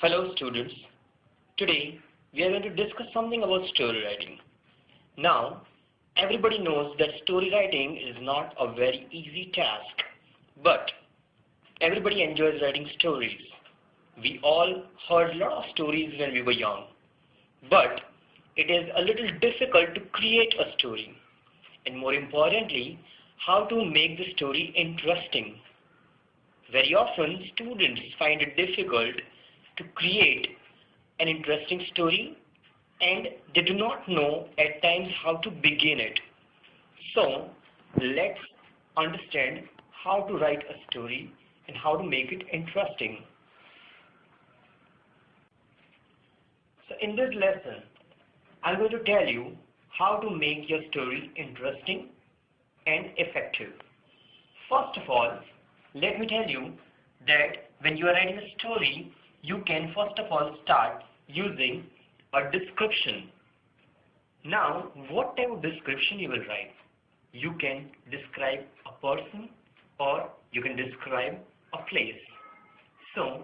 Hello students, today we are going to discuss something about story writing. Now, everybody knows that story writing is not a very easy task, but everybody enjoys writing stories. We all heard a lot of stories when we were young, but it is a little difficult to create a story, and more importantly, how to make the story interesting. Very often, students find it difficult to create an interesting story and they do not know at times how to begin it. So, let's understand how to write a story and how to make it interesting. So, in this lesson, I'm going to tell you how to make your story interesting and effective. First of all, let me tell you that when you are writing a story, you can first of all start using a description. Now, what type of description you will write? You can describe a person or you can describe a place. So,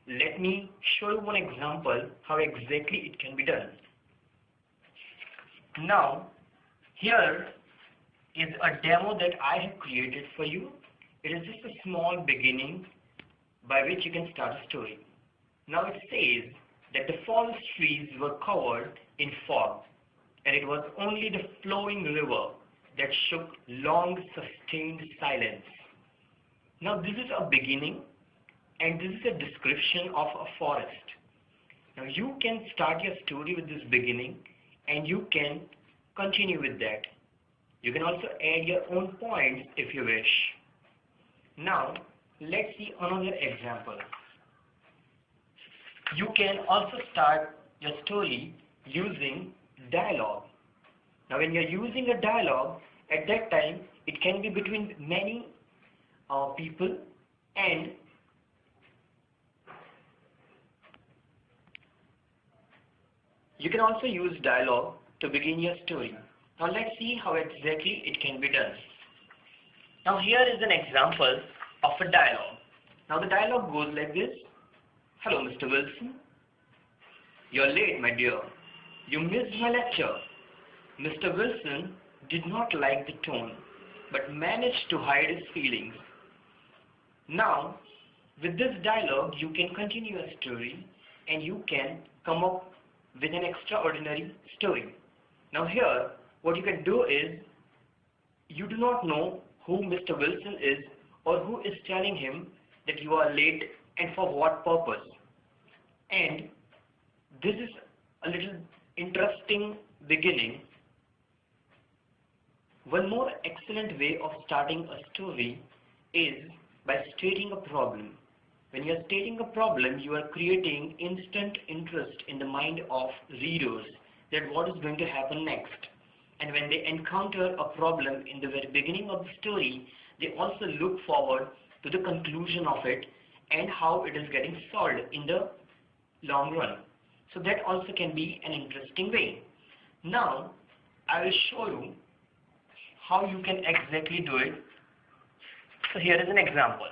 let me show you one example how exactly it can be done. Now, here is a demo that I have created for you. It is just a small beginning by which you can start a story. Now it says that the forest trees were covered in fog, and it was only the flowing river that shook long sustained silence. Now this is a beginning, and this is a description of a forest. Now you can start your story with this beginning, and you can continue with that. You can also add your own points if you wish. Now, let's see another example. You can also start your story using dialogue. Now, when you're using a dialogue, at that time, it can be between many people, and you can also use dialogue to begin your story. Now, let's see how exactly it can be done. Now here is an example of a dialogue. Now the dialogue goes like this. Hello Mr. Wilson. You're late, my dear. You missed my lecture. Mr. Wilson did not like the tone, but managed to hide his feelings. Now, with this dialogue, you can continue a story and you can come up with an extraordinary story. Now here, what you can do is, you do not know who Mr. Wilson is or who is telling him that you are late and for what purpose. And this is a little interesting beginning. One more excellent way of starting a story is by stating a problem. When you are stating a problem, you are creating instant interest in the mind of readers that what is going to happen next. And when they encounter a problem in the very beginning of the story, they also look forward to the conclusion of it and how it is getting solved in the long run. So that also can be an interesting way. Now, I will show you how you can exactly do it. So here is an example.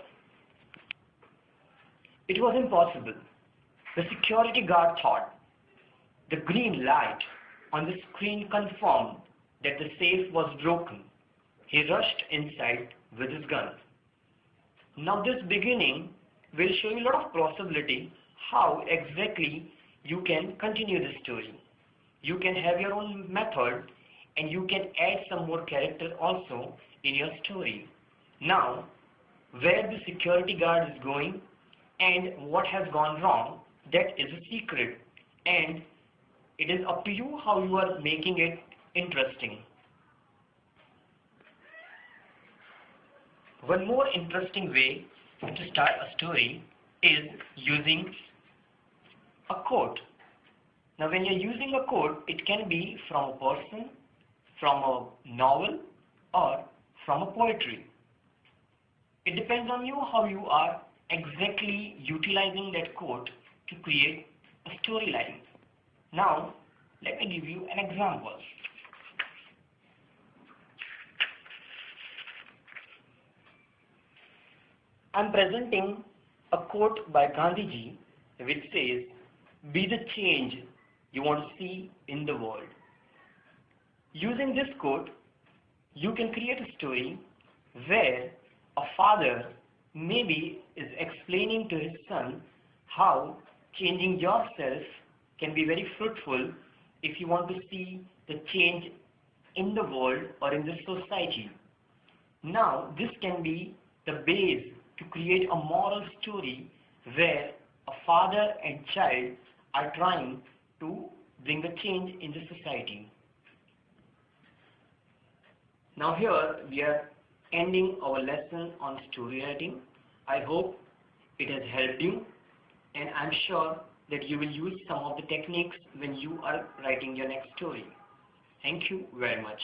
It was impossible. The security guard thought. The green light on the screen confirmed that the safe was broken. He rushed inside with his gun. Now this beginning will show you a lot of possibility how exactly you can continue the story. You can have your own method and you can add some more character also in your story. Now, where the security guard is going and what has gone wrong, that is a secret, and it is up to you how you are making it interesting. One more interesting way to start a story is using a quote. Now when you're using a quote, it can be from a person, from a novel, or from a poetry. It depends on you how you are exactly utilizing that quote to create a storyline. Now, let me give you an example. I'm presenting a quote by Gandhiji which says, "Be the change you want to see in the world." Using this quote, you can create a story where a father maybe is explaining to his son how changing yourself can be very fruitful if you want to see the change in the world or in the society. Now, this can be the base to create a moral story where a father and child are trying to bring a change in the society. Now here we are ending our lesson on story writing. I hope it has helped you, and I'm sure that you will use some of the techniques when you are writing your next story. Thank you very much.